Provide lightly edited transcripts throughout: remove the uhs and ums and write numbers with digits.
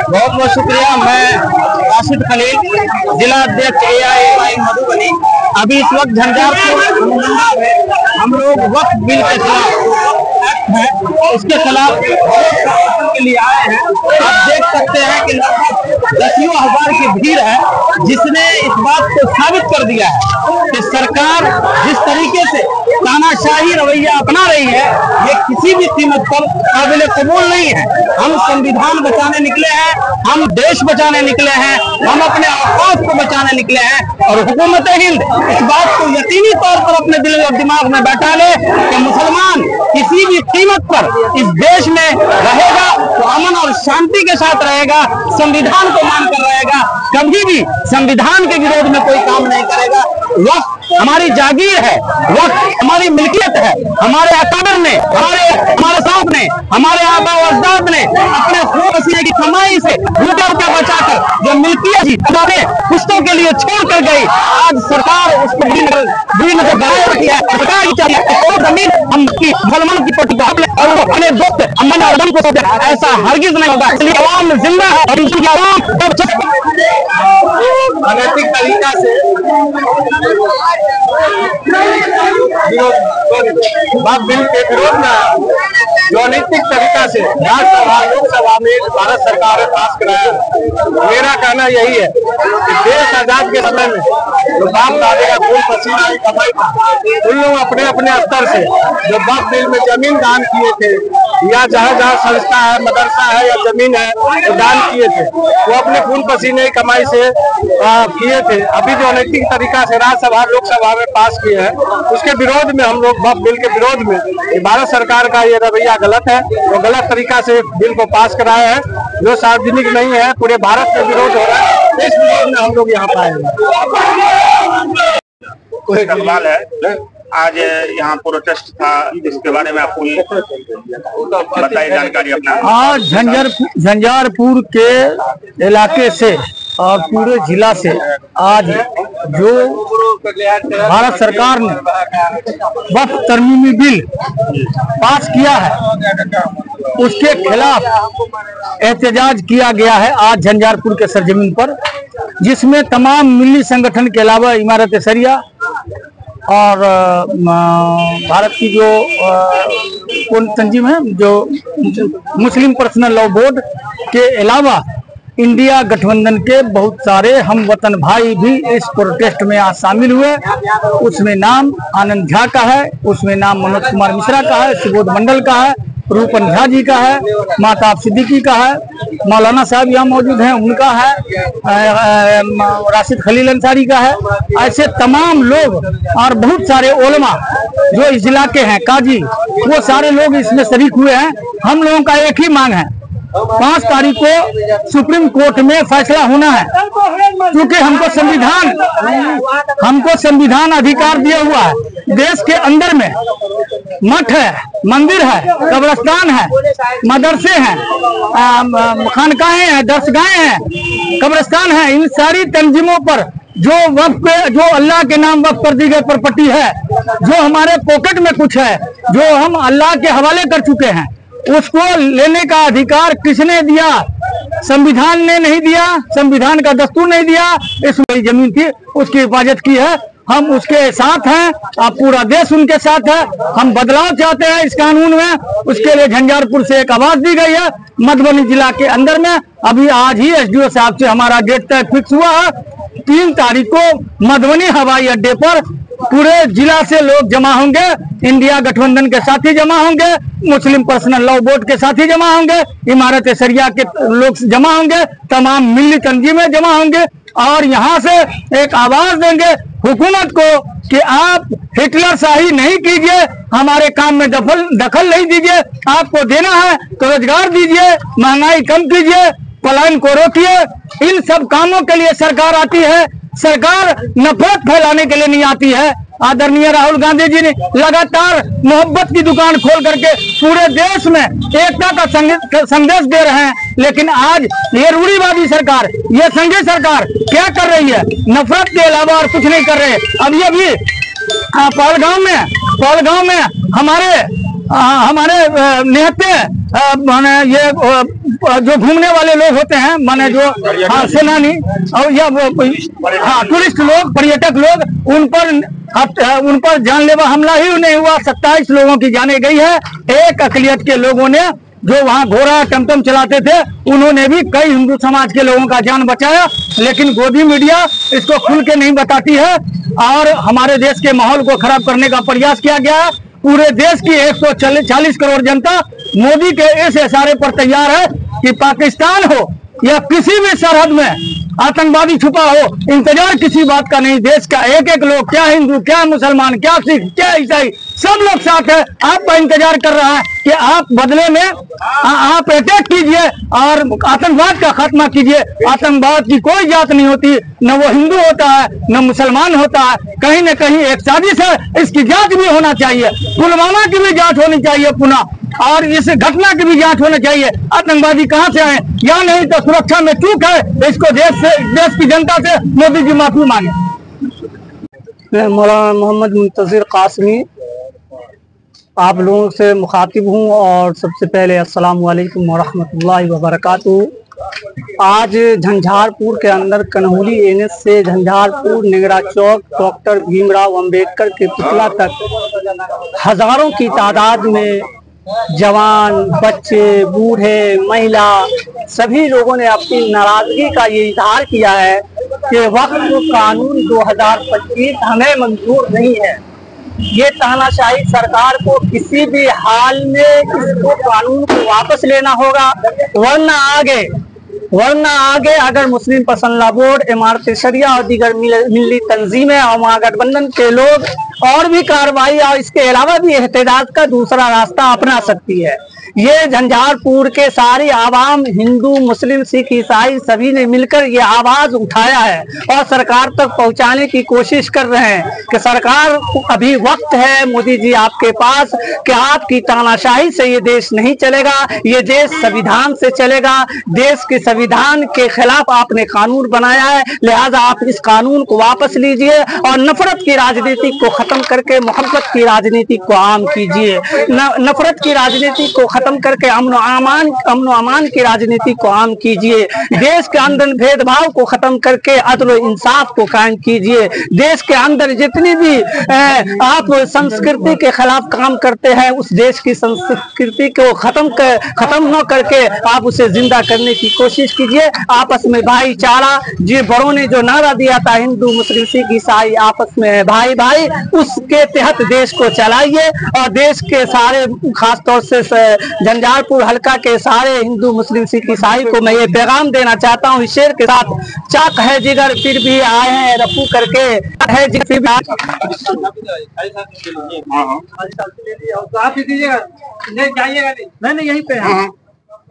बहुत बहुत शुक्रिया। मैं राशिद खलील, जिला अध्यक्ष AIMI मधुबनी। अभी इस वक्त झंझारपुर हम लोग वक्फ बिल के खिलाफ हैं, इसके खिलाफ के लिए आए हैं। आप देख सकते हैं कि दसियों हजार की भीड़ है, जिसने इस बात को साबित कर दिया है कि सरकार जिस तरीके से तानाशाही रवैया अपना रही है, ये किसी भी कीमत पर काबिल कबूल नहीं है। हम संविधान बचाने निकले हैं, हम देश बचाने निकले हैं, हम अपने औकात को बचाने निकले हैं। और हुकूमत हिंद इस बात को यकीनी तौर पर अपने दिल और दिमाग में बैठा ले कि मुसलमान किसी भी कीमत पर इस देश में रहेगा तो अमन और शांति के साथ रहेगा, संविधान को मानकर रहेगा, कभी भी संविधान के विरोध में कोई काम नहीं करेगा। वक्त हमारी जागीर है, वक्त हमारी मिल्कियत है। हमारे अकाबर ने, हमारे साहब ने, हमारे आबा और अजदाद ने अपने खून पसीने की कमाई से रुपया बचाकर जो मिल्कियत थी हमारे पुश्तों के लिए छोड़ कर गई, आज सरकार उसको बनाए रखी है। सरकार चाहिए और जमीन हम की मुसलमान की पट्टी और अपने दोस्त अमन और अदम को सोचे, ऐसा हरगिज नहीं होगा। इसलिए आवाम जिंदा है और इनकी आवाम अनैतिक तरीका से बिल के विरोध में जो अनैतिक तरीका से राज्यसभा लोकसभा में भारत सरकार ने पास कराया है। मेरा कहना यही है कि देश आजाद के समय में जो बाप दादे का खून पसीना की कमाई था, उन लोग अपने अपने स्तर से जो वक्फ बिल में जमीन दान किए थे, या जहाँ जहाँ संस्था है, मदरसा है या जमीन है तो दान किए थे, वो अपने खून पसीने की कमाई से किए थे। अभी जो अनैतिक तरीका से राज्यसभा लोकसभा में पास किए हैं, उसके विरोध में हम लोग वक्फ बिल के विरोध में भारत सरकार का ये रवैया गलत है, वो गलत तरीका से बिल को पास कराया है, जो सार्वजनिक नहीं है, पूरे भारत में विरोध हो रहा है। इस विरोध में हम लोग यहाँ पाए कोई सवाल है। आज यहाँ प्रोटेस्ट था, इसके बारे में आपको बताइए जानकारी अपना। आज झंझारपुर के इलाके से और पूरे जिला से आज जो भारत सरकार ने वक्फ तरमीमी बिल पास किया है, उसके खिलाफ एहतजाज किया गया है आज झंझारपुर के सरजमीन पर, जिसमें तमाम मिली संगठन के अलावा इमारत शरिया और भारत की जो कौन तंजीम है, जो मुस्लिम पर्सनल लॉ बोर्ड के अलावा इंडिया गठबंधन के बहुत सारे हम वतन भाई भी इस प्रोटेस्ट में आज शामिल हुए। उसमें नाम आनंद झा का है, उसमें नाम मनोज कुमार मिश्रा का है, सुबोध मंडल का है, रूपन झा जी का है, माताब सिद्दीकी का है, मौलाना साहब यहाँ मौजूद हैं उनका है, राशिद खलील अंसारी का है। ऐसे तमाम लोग और बहुत सारे उलमा जो इस जिला के हैं, काजी, वो सारे लोग इसमें शरीक हुए हैं। हम लोगों का एक ही मांग है, 5 तारीख को सुप्रीम कोर्ट में फैसला होना है, क्योंकि हमको संविधान अधिकार दिया हुआ है। देश के अंदर में मठ है, मंदिर है, कब्रिस्तान है, मदरसे हैं, खानकाहें हैं, दरसगाहें हैं, कब्रिस्तान है। इन सारी तंजीमों पर जो अल्लाह के नाम वक्फ कर दी गई प्रॉपर्टी है, जो हमारे पॉकेट में कुछ है, जो हम अल्लाह के हवाले कर चुके हैं, उसको लेने का अधिकार किसने दिया? संविधान ने नहीं दिया, संविधान का दस्तूर नहीं दिया। इस जमीन थी, उसकी हिफाजत की है, हम उसके साथ हैं, अब पूरा देश उनके साथ है। हम बदलाव चाहते हैं इस कानून में, उसके लिए झंझारपुर से एक आवाज दी गई है। मधुबनी जिला के अंदर में अभी आज ही SDO साहब से हमारा डेट तय फिक्स हुआ है। 3 तारीख को मधुबनी हवाई अड्डे पर पूरे जिला से लोग जमा होंगे, इंडिया गठबंधन के साथी जमा होंगे, मुस्लिम पर्सनल लॉ बोर्ड के साथी जमा होंगे, इमारत शरिया के लोग जमा होंगे, तमाम मिली तंजीमें जमा होंगे और यहाँ से एक आवाज देंगे हुकूमत को कि आप हिटलर शाही नहीं कीजिए, हमारे काम में दखल नहीं दीजिए, आपको देना है तो रोजगार दीजिए, महंगाई कम कीजिए, पलायन को रोकिए। इन सब कामों के लिए सरकार आती है, सरकार नफरत फैलाने के लिए नहीं आती है। आदरणीय राहुल गांधी जी ने लगातार मोहब्बत की दुकान खोल करके पूरे देश में एकता का संदेश दे रहे हैं, लेकिन आज ये रूढ़िवादी सरकार, ये संघीय सरकार क्या कर रही है? नफरत के अलावा और कुछ नहीं कर रहे। अब ये भी पहलगाम में पहलगांव में हमारे निहत्ते माने ये जो घूमने वाले लोग होते हैं, माने जो सेनानी और या टूरिस्ट लोग, पर्यटक लोग, उन पर जानलेवा हमला ही नहीं हुआ। 27 लोगों की जाने गई है। एक अकलियत के लोगों ने जो वहाँ घोड़ा टमटम चलाते थे, उन्होंने भी कई हिंदू समाज के लोगों का जान बचाया, लेकिन गोदी मीडिया इसको खुल के नहीं बताती है और हमारे देश के माहौल को खराब करने का प्रयास किया गया है। पूरे देश की 140 करोड़ जनता मोदी के इस इशारे पर तैयार है कि पाकिस्तान हो या किसी भी सरहद में आतंकवादी छुपा हो, इंतजार किसी बात का नहीं। देश का एक एक लोग, क्या हिंदू, क्या मुसलमान, क्या सिख, क्या ईसाई, सब लोग साथ है। आपका इंतजार कर रहा है कि आप बदले में आप अटैक कीजिए और आतंकवाद का खात्मा कीजिए। आतंकवाद की कोई जात नहीं होती, न वो हिंदू होता है न मुसलमान होता है। कहीं न कहीं एक साजिश है, इसकी जांच भी होना चाहिए। पुलवामा की भी जांच होनी चाहिए पुनः, और इस घटना की भी जांच होनी चाहिए। आतंकवादी कहां से आए या नहीं तो सुरक्षा में चूक है, इसको देश की जनता से मोदी जी माफी मांगे। मैं मौलाना मोहम्मद मुंतजिर कासमी आप लोगों से मुखातिब हूं और सबसे पहले अस्सलाम वालेकुम वरहमतुल्लाहि वबरकातुहू। आज झंझारपुर के अंदर कन्हौली एनएच से झंझारपुर निगरा चौक डॉक्टर भीमराव अंबेडकर के पुतला तक हजारों की तादाद में जवान, बच्चे, बूढ़े, महिला सभी लोगों ने अपनी नाराजगी का ये इजहार किया है कि वक्फ कानून 2025 हमें मंजूर नहीं है। ये तानाशाही सरकार को किसी भी हाल में इसको कानून को वापस लेना होगा, वरना आगे अगर मुस्लिम पसंदीदा बोर्ड, इमारत शरिया और दीगर मिली तंजीमें और महागठबंधन के लोग और भी कार्रवाई और इसके अलावा भी एहतजाज का दूसरा रास्ता अपना सकती है। ये झंझारपुर के सारी आवाम, हिंदू, मुस्लिम, सिख, ईसाई सभी ने मिलकर ये आवाज उठाया है और सरकार तक पहुंचाने की कोशिश कर रहे हैं कि सरकार अभी वक्त है मोदी जी आपके पास कि आपकी तानाशाही से ये देश नहीं चलेगा, ये देश संविधान से चलेगा। देश के संविधान के खिलाफ आपने कानून बनाया है, लिहाजा आप इस कानून को वापस लीजिए और नफरत की राजनीति को खत्म करके मोहब्बत की राजनीति को आम कीजिए। नफरत की राजनीति को खत्म करके अमन अमान की राजनीति को आम कीजिए। देश के अंदर भेदभाव को खत्म करके अदल और इंसाफ को कायम कीजिए। देश के अंदर जितनी भी आप संस्कृति के खिलाफ काम करते हैं, उस देश की संस्कृति को खत्म न करके आप उसे जिंदा करने की कोशिश कीजिए। आपस में भाईचारा, जी बड़ों ने जो नारा दिया था हिंदू, मुस्लिम, सिख, ईसाई आपस में भाई भाई, उसके तहत देश को चलाइए और देश के सारे खासतौर से झंझारपुर हल्का के सारे हिंदू, मुस्लिम, सिख, ईसाई को मैं ये पैगाम देना चाहता हूँ इस शेर के साथ, चाक है जिगर फिर भी आए हैं रफू करके, है जिगर फिर भी नहीं यहीं पे है।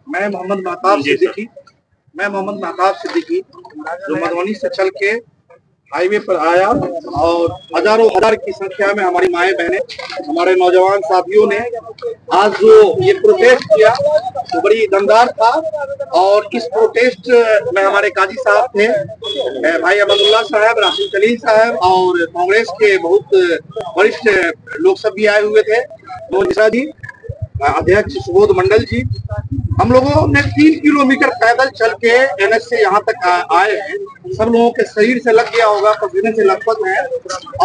मैं मोहम्मद महताब सिद्दीकी जो मधुबनी से चल के हाईवे पर आया और हजारों हजार की संख्या में हमारी माएँ बहनें, हमारे नौजवान साथियों ने आज जो ये प्रोटेस्ट किया तो बड़ी दमदार था। और इस प्रोटेस्ट में हमारे काजी साहब थे, भाई अहमदुल्लाह साहब, राशिद कलील साहब और कांग्रेस के बहुत वरिष्ठ लोग सब भी आए हुए थे, मोनिसा जी, अध्यक्ष सुबोध मंडल जी। हम लोगों ने 3 किलोमीटर पैदल चल के एनएच से यहाँ तक आए हैं। सब लोगों के शरीर से लग गया होगा, पसीने से लथपथ है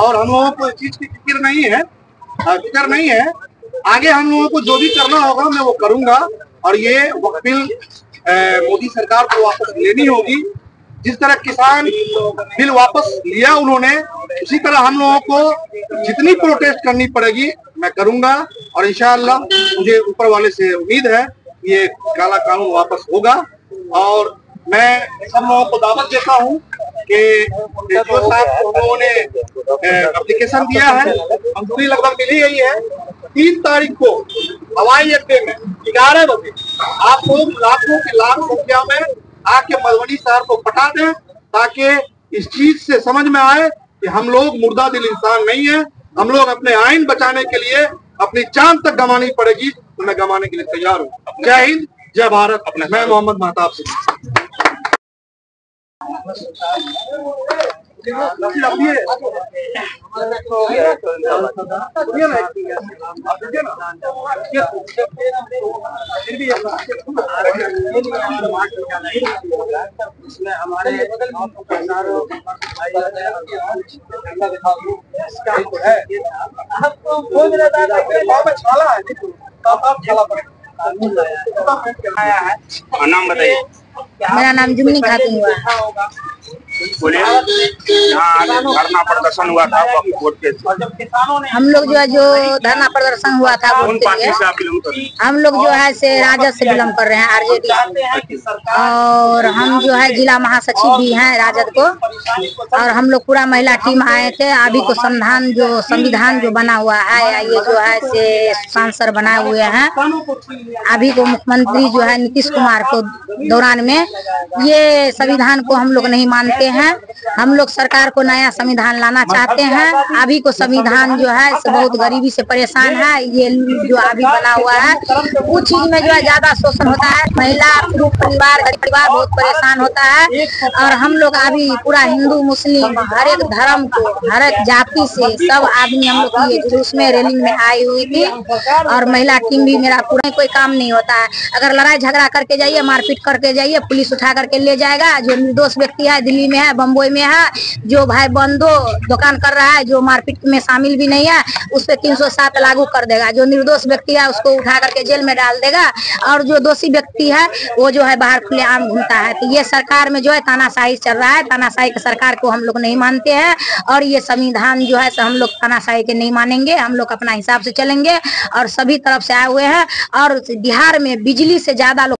और हम लोगों को इस चीज की फिक्र नहीं है। आगे हम लोगों को जो भी करना होगा मैं वो करूंगा और ये वक्फ बिल मोदी सरकार को वापस लेनी होगी। जिस तरह किसान बिल वापस लिया उन्होंने, उसी तरह हम लोगों को जितनी प्रोटेस्ट करनी पड़ेगी मैं करूंगा और इंशाअल्लाह मुझे ऊपर वाले से उम्मीद है ये काला कानून वापस होगा। और मैं सब लोगों को दावत देता हूँ कि जो साहब लोगों ने एप्लीकेशन दिया है, मंजूरी लगभग मिली गई है। 3 तारीख को हवाई अड्डे में 11 बजे आप लोग लाखों के लाख संख्या में आके मधुबनी शहर को पटा दें ताकि इस चीज से समझ में आए कि हम लोग मुर्दा दिल इंसान नहीं है। हम लोग अपने आइन बचाने के लिए अपनी जान तक गंवानी पड़ेगी तो मैं गंवाने के लिए तैयार हूँ। जय हिंद, जय भारत। मैं मोहम्मद महताब सिद्दीकी। नाम बताइए। मेरा नाम जुमनी खातून हुआ। बोलिए, यहाँ आज धरना प्रदर्शन हुआ था वोट के, हम लोग जो है जो धरना प्रदर्शन हुआ था कौन वोट के पार्टी लिए, से आप बिलोंग कर रहे हैं? हम लोग जो है से राजद से बिलोंग कर रहे हैं, आरजेडी, और हम जो है जिला महासचिव भी हैं राजद को। और हम लोग पूरा महिला टीम आए थे। अभी को संविधान जो बना हुआ है, ये जो है से सांसद बनाए हुए हैं। अभी को मुख्यमंत्री जो है नीतीश कुमार को दौरान में ये संविधान को हम लोग नहीं मानते हैं। हम लोग सरकार को नया संविधान लाना चाहते हैं। अभी को संविधान जो है बहुत गरीबी से परेशान है। ये जो अभी बना हुआ है उस चीज में जो है ज्यादा शोषण होता है। महिला, पुरुष, परिवार, गरीब परिवार बहुत परेशान होता है। और हम लोग अभी पूरा हिंदू मुस्लिम हर एक धर्म को, हर एक जाति से सब आदमी हम लोग ये जुलूस में रैली में आई हुई थी। और महिला टीम भी मेरा पूरा कोई काम नहीं होता है। अगर लड़ाई झगड़ा करके जाइए, मारपीट करके जाइए, पुलिस उठा करके ले जाएगा। जो निर्दोष व्यक्ति है दिल्ली में है, बम्बई में है, जो भाई बंदो दुकान कर रहा है, जो मारपीट में शामिल भी नहीं है, उस पे 307 लागू कर देगा। जो निर्दोष व्यक्ति है उसको उठा करके जेल में डाल देगा। और जो दोषी व्यक्ति है वो जो है बाहर खुलेआम घूमता है। तो ये सरकार में जो है तानाशाही चल रहा है। तानाशाही की सरकार को हम लोग नहीं मानते हैं। और ये संविधान जो है हम लोग तानाशाही के नहीं मानेंगे। हम लोग अपना हिसाब से चलेंगे और सभी तरफ से आए हुए हैं। और बिहार में बिजली से ज्यादा लोग